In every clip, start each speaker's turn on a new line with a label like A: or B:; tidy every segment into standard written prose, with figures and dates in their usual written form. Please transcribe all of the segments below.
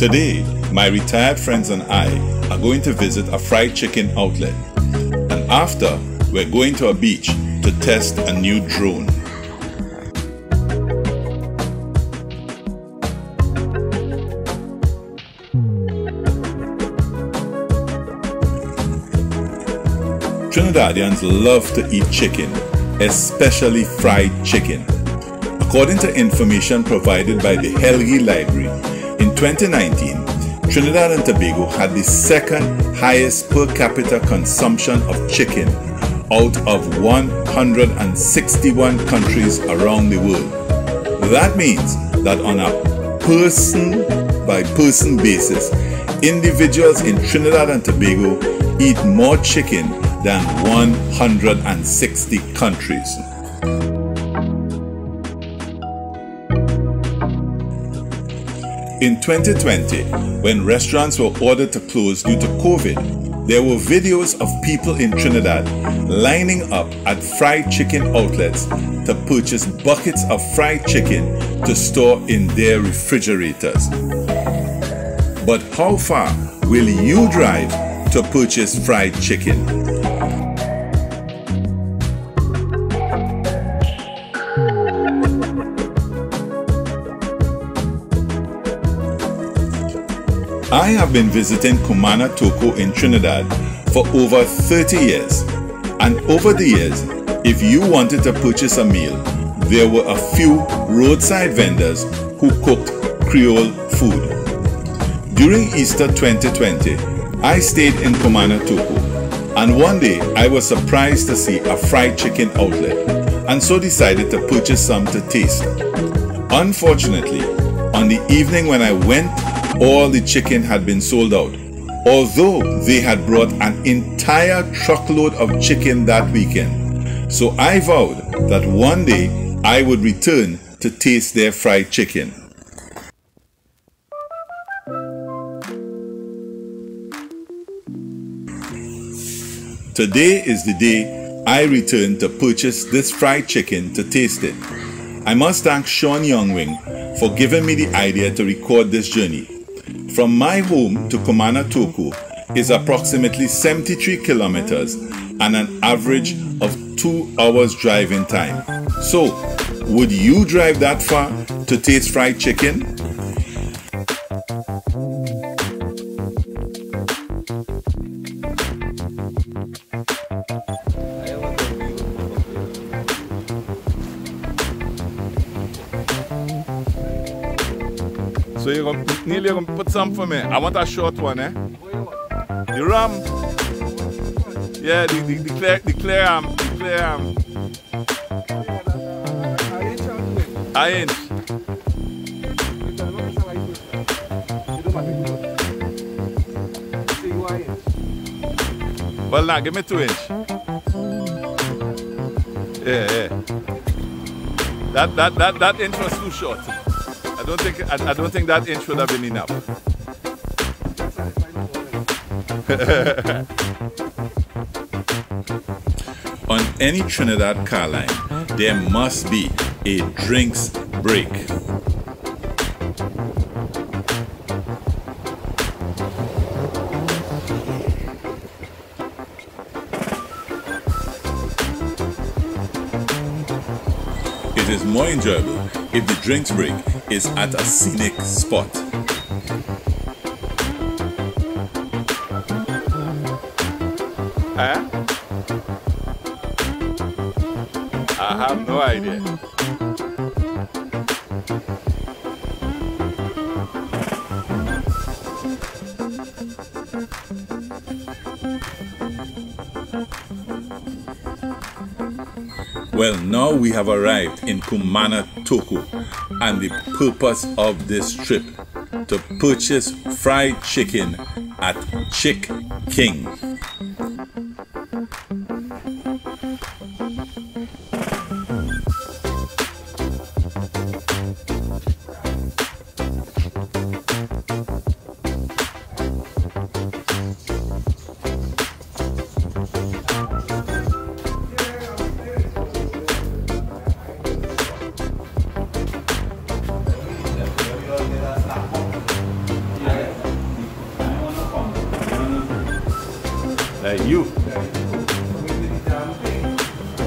A: Today, my retired friends and I are going to visit a fried chicken outlet. And after, we're going to a beach to test a new drone. Trinidadians love to eat chicken, especially fried chicken. According to information provided by the Helgi Library, in 2019, Trinidad and Tobago had the second highest per capita consumption of chicken out of 161 countries around the world. That means that on a person-by-person basis, individuals in Trinidad and Tobago eat more chicken than 160 countries. In 2020, when restaurants were ordered to close due to COVID, there were videos of people in Trinidad lining up at fried chicken outlets to purchase buckets of fried chicken to store in their refrigerators. But how far will you drive to purchase fried chicken? I have been visiting Cumana Toco in Trinidad for over 30 years, and over the years, if you wanted to purchase a meal, there were a few roadside vendors who cooked Creole food. During Easter 2020, I stayed in Cumana Toco, and one day I was surprised to see a fried chicken outlet, and so decided to purchase some to taste. Unfortunately, on the evening when I went, all the chicken had been sold out, although they had brought an entire truckload of chicken that weekend. So I vowed that one day I would return to taste their fried chicken. Today is the day I return to purchase this fried chicken to taste it. I must thank Sean Youngwing for giving me the idea to record this journey. From my home to Cumana Toco is approximately 73 kilometers and an average of 2 hours driving time. So, would you drive that far to taste fried chicken?
B: So Neil, you're gonna put some for me. I want a short one, eh? The ram. Yeah, the clear arm. I inch. Well, now give me 2 inch. Yeah. That inch was too short. I don't think that inch would have been enough.
A: On any Trinidad car line, there must be a drinks break. It is more enjoyable if the drinks break is at a scenic spot.
B: Huh? I have no idea.
A: Well, now we have arrived in Cumana Toco, and the purpose of this trip to purchase fried chicken at Chick King.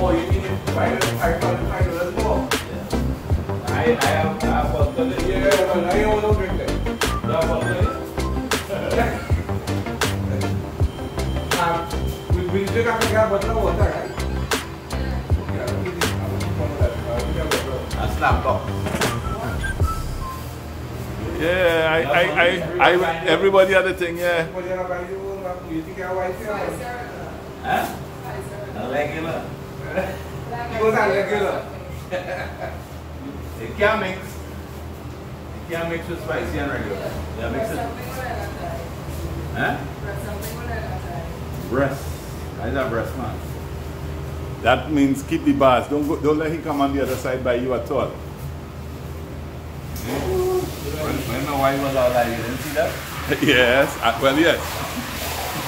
C: Oh, you mean $5 more? I have one for the year, but I don't know drink it. You have one for it? We drink after we have bottle of water, right? A slap box.
B: Yeah, everybody had a thing, yeah.
C: You think I white here? Huh? Regular. Those are regular. It can't mix. It can't mix with spicy and regular. Yeah, mix it. Huh? Breast. I is a breast, man.
B: That means keep the bars. Don't let him come on the other side by you at all.
C: When my wife was out, you didn't see that?
B: Yes, well, yes.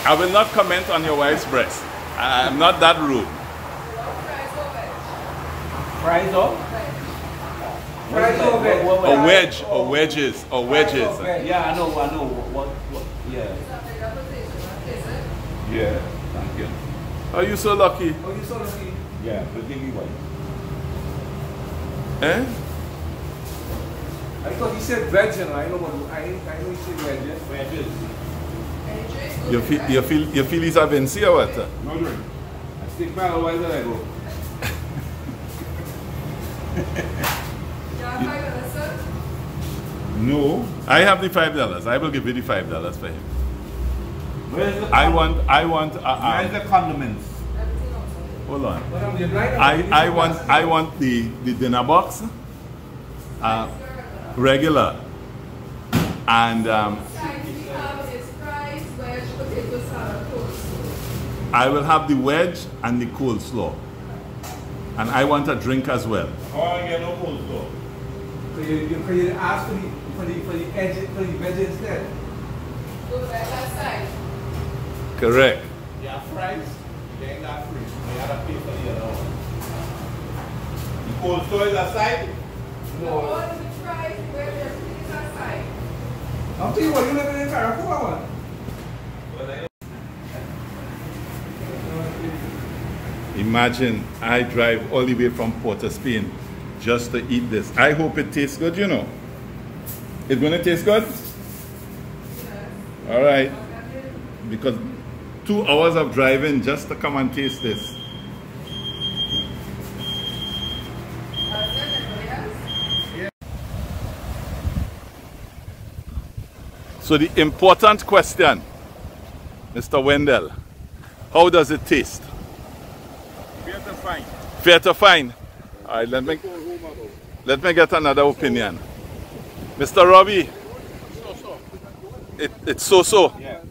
B: I will not comment on your wife's breast. I'm not that rude.
C: Fries or? Fries or veg?
B: Or wedge, or wedges, or wedges.
C: Yeah, I know. What? Yeah.
B: Yeah, thank you. Oh, you so lucky.
C: Oh, you so lucky. Yeah, but give me one.
B: Eh?
C: I thought he said veg, you know. I know he said veg.
B: You feel he's a Vinci or what?
C: No drink. I stick by otherwise I go.
B: No. I have the $5. I will give you the $5 for him.
C: Where's the
B: I want
C: where's the condiments?
B: hold on. I want the dinner box. Regular. And I will have the wedge and the coleslaw. And I want a drink as well.
C: Oh, I get no coleslaw. So you ask for the edge, for the veg instead?
B: Correct.
C: Yeah, fries. They ain't got free. They had to pay for the other one. The coleslaw is aside? No. I'll tell you what, you live in Caracua one.
B: Imagine I drive all the way from Port of Spain just to eat this. I hope it tastes good, you know. It's going to taste good? All right. Because 2 hours of driving just to come and taste this. So the important question, Mr. Wendell, how does it taste?
C: Fair to find.
B: Fair to find. All right, let me get another opinion. Mr. Robbie, it's so-so.
C: Yeah.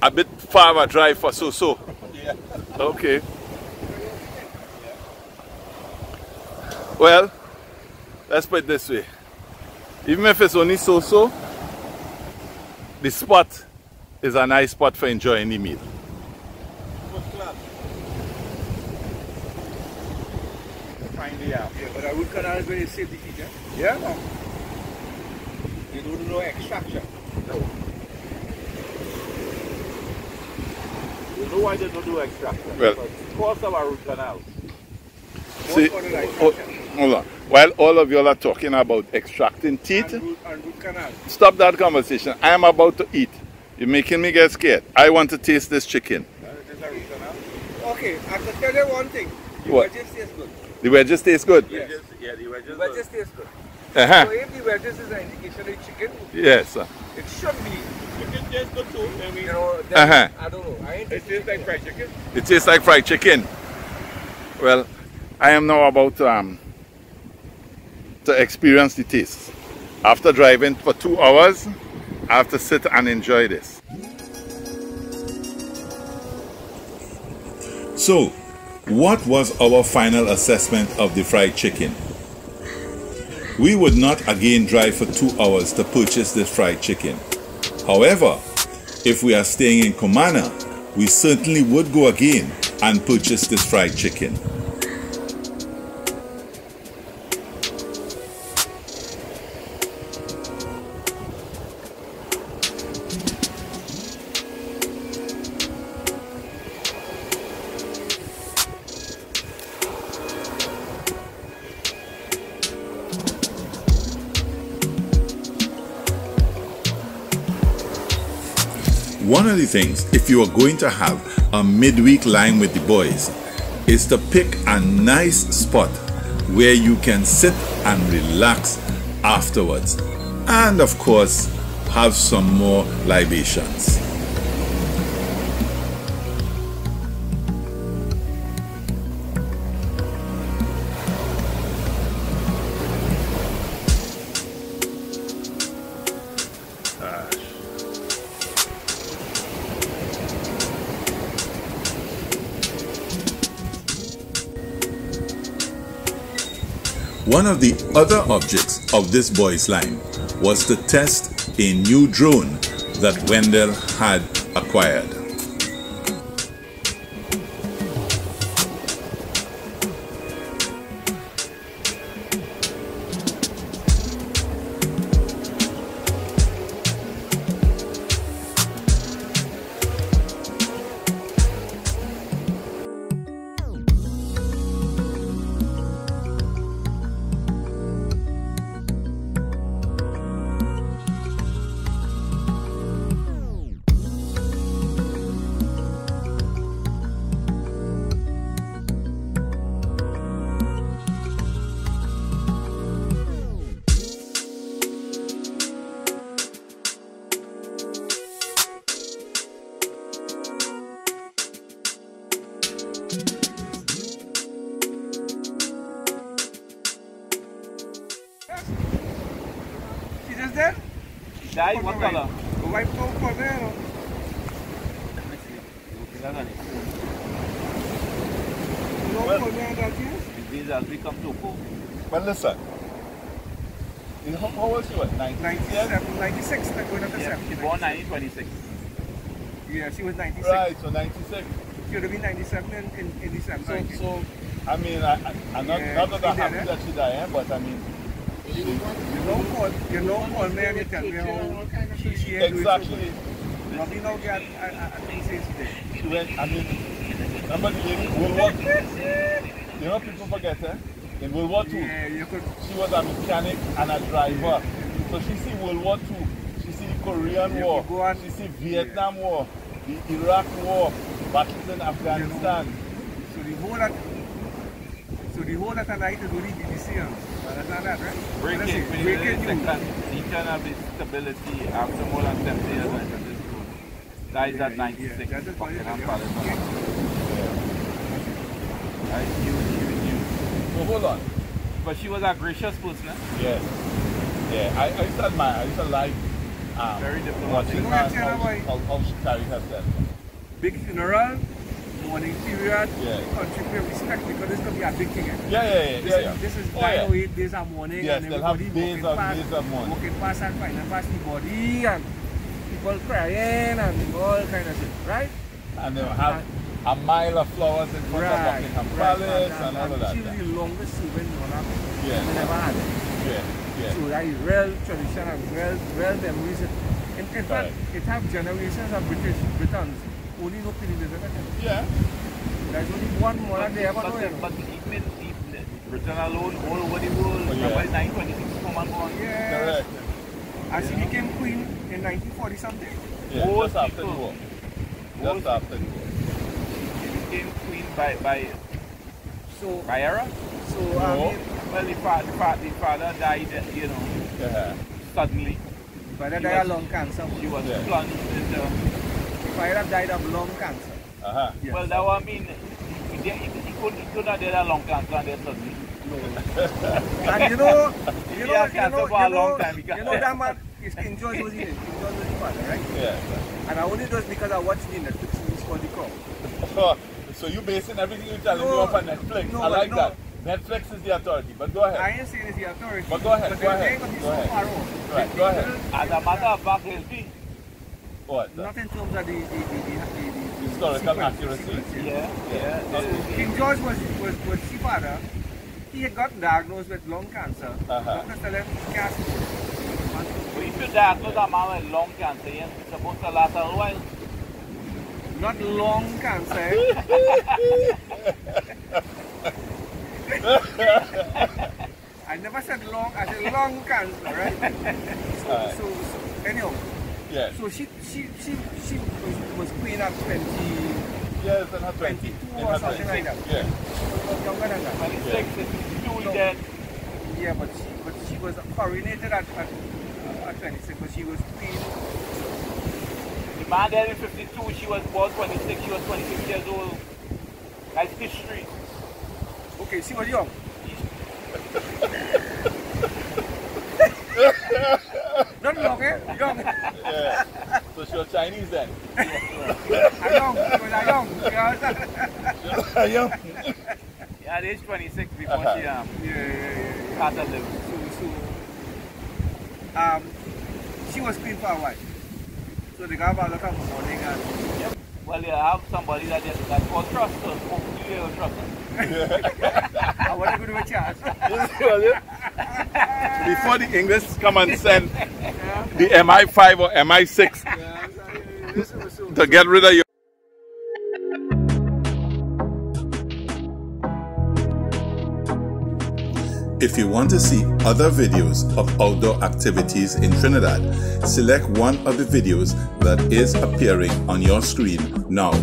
B: A bit far of a drive for so-so.
C: Yeah.
B: Okay. Well, let's put it this way. Even if it's only so-so, the spot is a nice spot for enjoying the meal.
C: Yeah, but I would canal is very safe to eat, yeah? Yeah, no. You don't do no extraction. No. You know why they don't do extraction?
B: Well,
C: because of our root canal.
B: See, hold on. While all of you all are talking about extracting teeth,
C: and root canal.
B: Stop that conversation. I am about to eat. You're making me get scared. I want to taste this chicken.
C: This is a root canal. Okay, I can tell you one thing. The
B: What?
C: wedges taste good.
B: The wedges taste good?
C: Yes. Yeah, the wedges taste good.
B: Uh-huh.
C: So if the wedges is an indication of chicken,
B: Yes.
C: it should be. Chicken tastes good too. I mean, you know, I don't know. It tastes like fried chicken.
B: It tastes like fried chicken. Well, I am now about to experience the taste. After driving for 2 hours, I have to sit and enjoy this. So, what was our final assessment of the fried chicken? We would not again drive for 2 hours to purchase this fried chicken. However, if we are staying in Cumana, we certainly would go again and purchase this fried chicken.
A: One of the things, if you are going to have a midweek line with the boys, is to pick a nice spot where you can sit and relax afterwards. And of course, have some more libations. One of the other objects of this boys' line was to test a new drone that Wendell had acquired.
C: Dai, what color?
D: White coat for there.
C: These has become Toco.
B: But listen, how old she was?
D: 97, 96, going up to 70.
C: She born 1926.
D: Yeah, she was 96.
B: Right, so 96.
D: She would have been 97 in December.
B: So I mean, I'm not that I'm happy that she died, but I mean,
D: you know, call me and you tell me how she is
B: exactly.
D: doing. Probably now get a thing says today.
B: She went, I mean, remember the lady World War II? You know, people forget, in World War II, she was a mechanic and a driver. So she see World War II, she see the Korean War, she see Vietnam War, the Iraq War, battles in Afghanistan.
D: So the whole of the night is only BBC. Understand that, right?
C: Breaking news. Return of its stability after more than 70 years into this room. That is at 96.
D: That is
C: Buckingham Palace. That is huge.
B: So hold on.
C: But she was a gracious person, eh?
B: Yes. Yeah, I used to admire, I used to like
C: very diplomatic.
B: how she carried herself.
D: Big funeral, morning period, country pay respect because this is going to be a big thing. This is 908 days of mourning and everybody walking past and finding past the body and people crying and all kind of shit, right?
B: And they'll have a mile of flowers in front of Buckingham Palace and all of that.
D: She was the longest serving monarch we
B: Yeah.
D: never had it. So that is real tradition and real memories. In fact, it have generations of Britons only know Trinidad and Tobago.
B: Yeah.
D: There's only one monarch they ever know.
C: But even Britain alone, all over the world, by 926 common born.
D: Yes.
B: Correct.
D: And she became queen in 1940 something.
B: Yeah, just after the war. Just after the war.
C: She became queen by era?
D: So,
C: no. Well, the father died, you know, suddenly.
D: The father died of lung cancer.
C: She was plunged into...
D: The father died of lung cancer.
C: Yes. Well, that was, I mean, he could not die of lung cancer and then suddenly.
D: No. And you know that man, King George was his father, right?
B: Yeah.
D: And I only do it because I watched the Netflix series called The Crown.
B: So you basing everything you're telling me off on Netflix. I like that. Netflix is the authority, but go ahead.
D: I ain't saying it's the authority.
B: But go ahead,
D: but
B: go ahead. Right, go ahead.
C: As a matter of fact, LP.
B: What?
D: Not in terms of the
B: historical accuracy.
C: Yeah.
D: King George was his father. He had got diagnosed with lung cancer. Doctor said him cancer.
C: Well, if you diagnose a man with lung cancer, you're supposed to last a while.
D: Not lung cancer. I never said long, I said lung cancer, right? So anyhow.
C: Yes.
D: So she was queen at 20.
C: Yes, and her
D: 22
C: in
D: or
C: her
D: something
C: 20.
D: like that.
C: Yeah.
D: She was younger than that.
C: 26, 52 then.
D: Yeah, but she was coronated at 26, but she was queen.
C: The man there in 52, she was born 26, she was 26 years old. That's history.
D: Okay, she was young. Not young, eh? Young.
C: Yeah. So she was Chinese then.
D: Young. She was young.
C: Young.
E: Yeah, at age 26 before she started living.
D: So she was queen for a while. So the godfather come for morning and
E: well, you have somebody that called trust, so hopefully you will trust her.
D: I want to go to a church.
C: Before the English come and send the MI5 or MI6 to get rid of you.
B: If you want to see other videos of outdoor activities in Trinidad, select one of the videos that is appearing on your screen now.